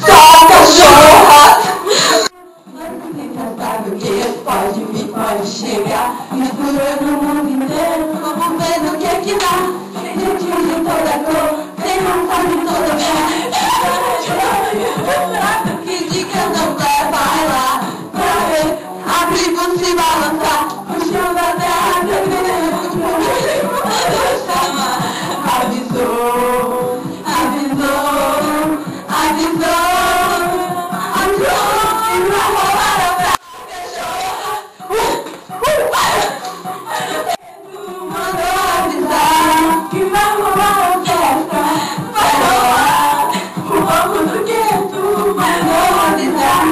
Só cachorra! Mas você sabe o que pode vir, pode chegar. Misturando o mundo inteiro, vamos ver no que é que dá. Tem gente de toda cor, tem raça de toda cor. Que dica não der, vai lá pra ver a tribo se balançar. O chão da terra avisou, avisou, avisou, avisou que vai rolar a festa. Mandou avisar que vai rolar a festa. Vai rolar o fogo do gueto. Mandou avisar.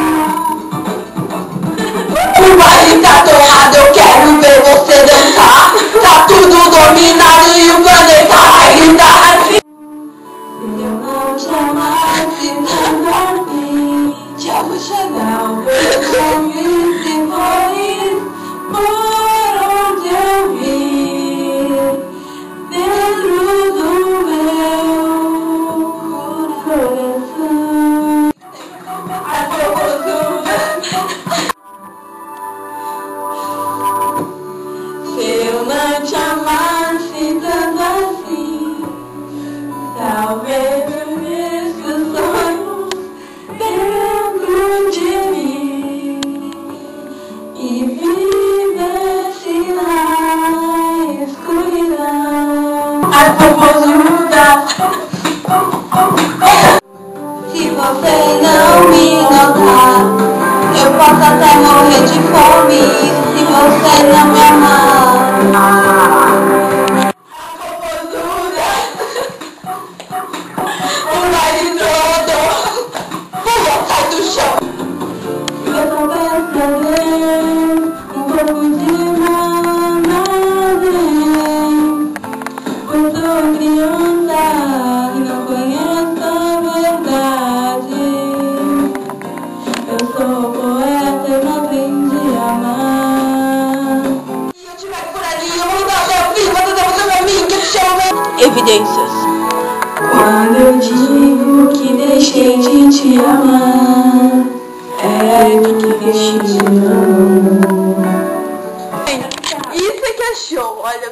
O baile tá torrado, eu quero ver você dançar. Tá tudo dominado e o planeta vai gritar. Se eu não te amasse tanto assim, já vou chegar o perfume se foi por onde eu vim, dentro do meu coração. Se eu não te amasse tanto assim, talvez eu visse os sonhos dentro de mim e vivesse na escuridão. Ai, vamos mudar. Se você não me notar, eu posso até morrer de fome. Se você não me amar, o baile todo, vou sair do chão. Eu tô pensando um pouco de maneira. Eu sou criança e não conheço a verdade. Eu sou poeta, eu não aprendi a amar. Se eu estiver por ali, eu vou dar meu filho, vou dar meu amigo, que chama. Evidências. Quando eu digo que deixei de te amar, é porque te amo. Isso é que é show, olha,